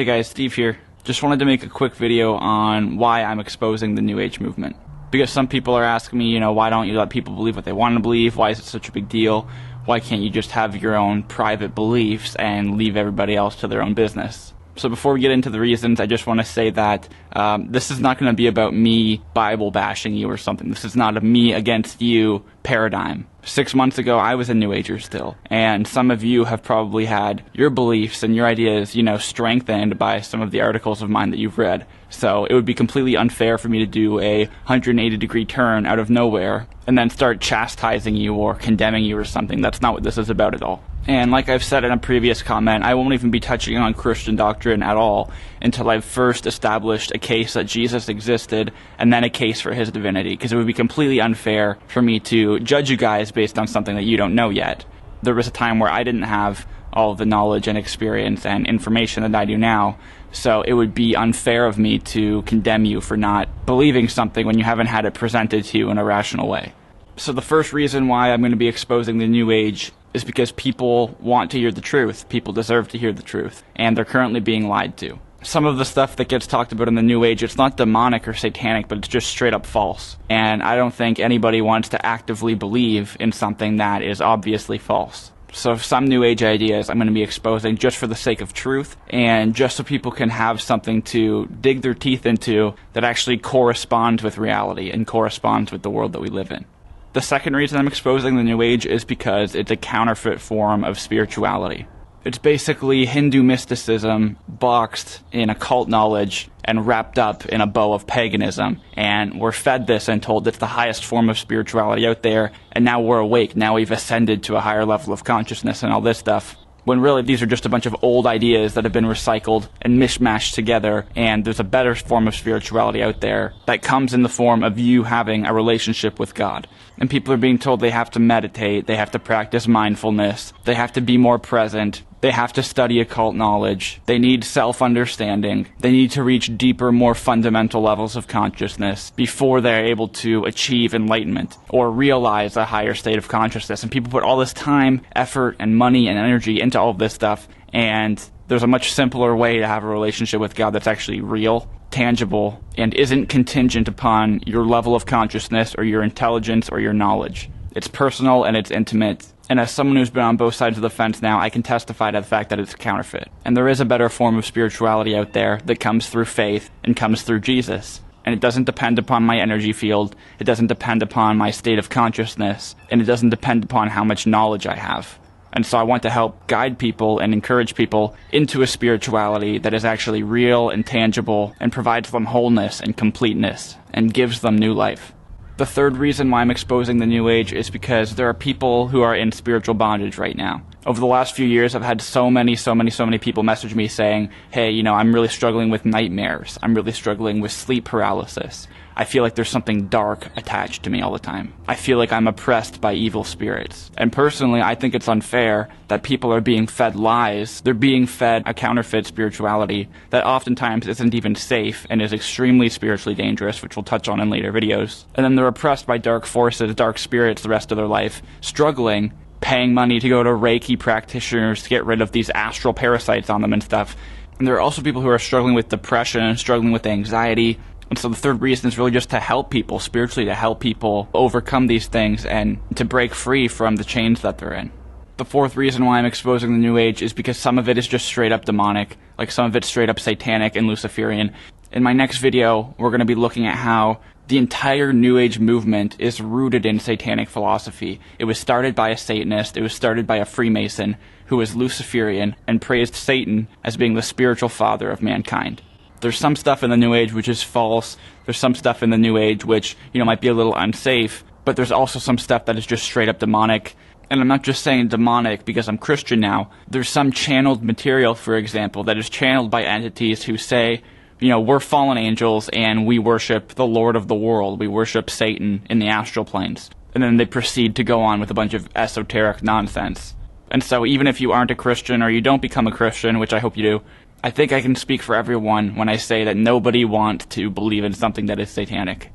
Hey guys, Steve here. Just wanted to make a quick video on why I'm exposing the New Age movement. Because some people are asking me, why don't you let people believe what they want to believe? Why is it such a big deal? Why can't you just have your own private beliefs and leave everybody else to their own business? So before we get into the reasons, I just want to say that this is not going to be about me Bible bashing you or something. This is not a me against you paradigm. 6 months ago, I was a New Ager still, and some of you have probably had your beliefs and your ideas, strengthened by some of the articles of mine that you've read. So it would be completely unfair for me to do a 180-degree turn out of nowhere and then start chastising you or condemning you or something. That's not what this is about at all. And like I've said in a previous comment, I won't even be touching on Christian doctrine at all until I've first established a case that Jesus existed and then a case for his divinity, because it would be completely unfair for me to judge you guys based on something that you don't know yet. There was a time where I didn't have all of the knowledge and experience and information that I do now, so it would be unfair of me to condemn you for not believing something when you haven't had it presented to you in a rational way. So the first reason why I'm going to be exposing the New Age is because people want to hear the truth. People deserve to hear the truth, and they're currently being lied to. Some of the stuff that gets talked about in the New Age, it's not demonic or satanic, but it's just straight up false. And I don't think anybody wants to actively believe in something that is obviously false. So some New Age ideas I'm going to be exposing just for the sake of truth and just so people can have something to dig their teeth into that actually corresponds with reality and corresponds with the world that we live in. The second reason I'm exposing the New Age is because it's a counterfeit form of spirituality. It's basically Hindu mysticism boxed in occult knowledge and wrapped up in a bow of paganism. And we're fed this and told it's the highest form of spirituality out there, and now we're awake, now we've ascended to a higher level of consciousness and all this stuff. When really these are just a bunch of old ideas that have been recycled and mishmashed together, and there's a better form of spirituality out there that comes in the form of you having a relationship with God. And people are being told they have to meditate, they have to practice mindfulness, they have to be more present, they have to study occult knowledge, they need self-understanding, they need to reach deeper, more fundamental levels of consciousness before they're able to achieve enlightenment or realize a higher state of consciousness. And people put all this time, effort, and money and energy into all of this stuff, and there's a much simpler way to have a relationship with God that's actually real, tangible, and isn't contingent upon your level of consciousness or your intelligence or your knowledge. It's personal and it's intimate. And as someone who's been on both sides of the fence now, I can testify to the fact that it's a counterfeit. And there is a better form of spirituality out there that comes through faith and comes through Jesus. And it doesn't depend upon my energy field, it doesn't depend upon my state of consciousness, and it doesn't depend upon how much knowledge I have. And so I want to help guide people and encourage people into a spirituality that is actually real and tangible and provides them wholeness and completeness and gives them new life. The third reason why I'm exposing the New Age is because there are people who are in spiritual bondage right now. Over the last few years, I've had so many people message me saying, hey, I'm really struggling with nightmares. I'm really struggling with sleep paralysis. I feel like there's something dark attached to me all the time. I feel like I'm oppressed by evil spirits. And personally, I think it's unfair that people are being fed lies. They're being fed a counterfeit spirituality that oftentimes isn't even safe and is extremely spiritually dangerous, which we'll touch on in later videos. And then they're oppressed by dark forces, dark spirits the rest of their life, struggling, paying money to go to Reiki practitioners to get rid of these astral parasites on them and stuff. And there are also people who are struggling with depression and struggling with anxiety. And so the third reason is really just to help people, spiritually, to help people overcome these things and to break free from the chains that they're in. The fourth reason why I'm exposing the New Age is because some of it is just straight up demonic, like some of it's straight up satanic and Luciferian. In my next video, we're going to be looking at how the entire New Age movement is rooted in satanic philosophy. It was started by a Satanist, it was started by a Freemason who was Luciferian and praised Satan as being the spiritual father of mankind. There's some stuff in the New Age which is false. There's some stuff in the New Age which, might be a little unsafe. But there's also some stuff that is just straight up demonic. And I'm not just saying demonic because I'm Christian now. There's some channeled material, for example, that is channeled by entities who say, we're fallen angels and we worship the Lord of the world. We worship Satan in the astral planes. And then they proceed to go on with a bunch of esoteric nonsense. And so even if you aren't a Christian or you don't become a Christian, which I hope you do, I think I can speak for everyone when I say that nobody wants to believe in something that is satanic.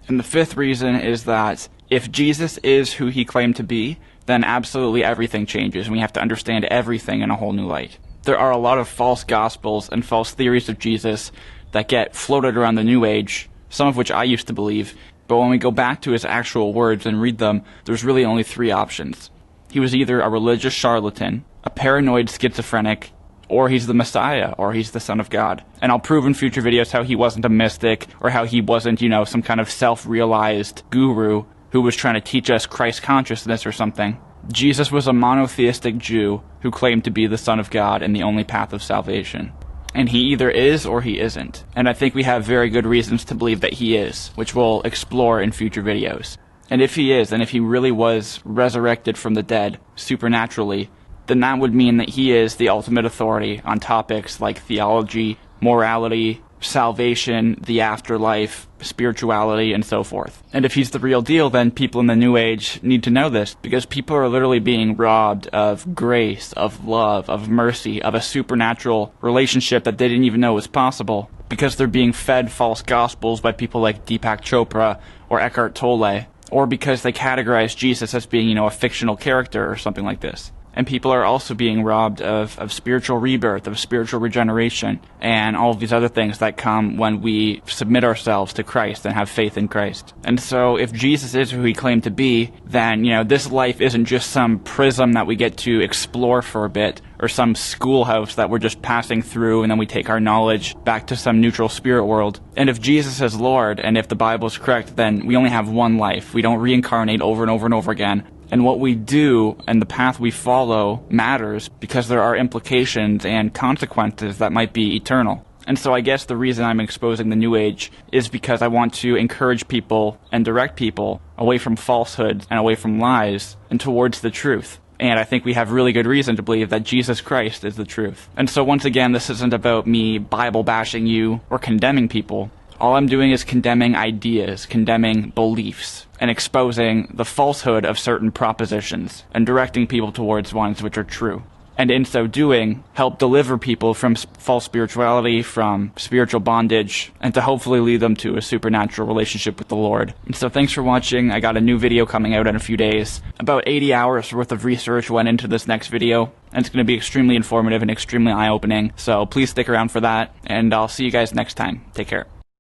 And the fifth reason is that if Jesus is who he claimed to be, then absolutely everything changes, and we have to understand everything in a whole new light. there are a lot of false gospels and false theories of Jesus that get floated around the New Age, some of which I used to believe, but when we go back to his actual words and read them, there's really only three options. He was either a religious charlatan, a paranoid schizophrenic, or he's the Messiah, or he's the Son of God. And I'll prove in future videos how he wasn't a mystic, or how he wasn't, some kind of self-realized guru who was trying to teach us Christ consciousness or something. Jesus was a monotheistic Jew who claimed to be the Son of God and the only path of salvation. And he either is or he isn't. And I think we have very good reasons to believe that he is, which we'll explore in future videos. And if he is, and if he really was resurrected from the dead, supernaturally, then that would mean that he is the ultimate authority on topics like theology, morality, salvation, the afterlife, spirituality, and so forth. And if he's the real deal, then people in the New Age need to know this, because people are literally being robbed of grace, of love, of mercy, of a supernatural relationship that they didn't even know was possible, because they're being fed false gospels by people like Deepak Chopra or Eckhart Tolle, or because they categorize Jesus as being, a fictional character or something like this. And people are also being robbed of spiritual rebirth, of spiritual regeneration, and all of these other things that come when we submit ourselves to Christ and have faith in Christ. And so if Jesus is who he claimed to be, then, this life isn't just some prism that we get to explore for a bit, or some schoolhouse that we're just passing through and then we take our knowledge back to some neutral spirit world. And if Jesus is Lord, and if the Bible is correct, then we only have one life. We don't reincarnate over and over and over again. And what we do and the path we follow matters, because there are implications and consequences that might be eternal. And so I guess the reason I'm exposing the New Age is because I want to encourage people and direct people away from falsehoods and away from lies and towards the truth. And I think we have really good reason to believe that Jesus Christ is the truth. And so once again, this isn't about me Bible bashing you or condemning people. All I'm doing is condemning ideas, condemning beliefs, and exposing the falsehood of certain propositions, and directing people towards ones which are true. And in so doing, help deliver people from false spirituality, from spiritual bondage, and to hopefully lead them to a supernatural relationship with the Lord. And so thanks for watching. I got a new video coming out in a few days. About 80 hours worth of research went into this next video, and it's going to be extremely informative and extremely eye-opening. So please stick around for that, and I'll see you guys next time. Take care.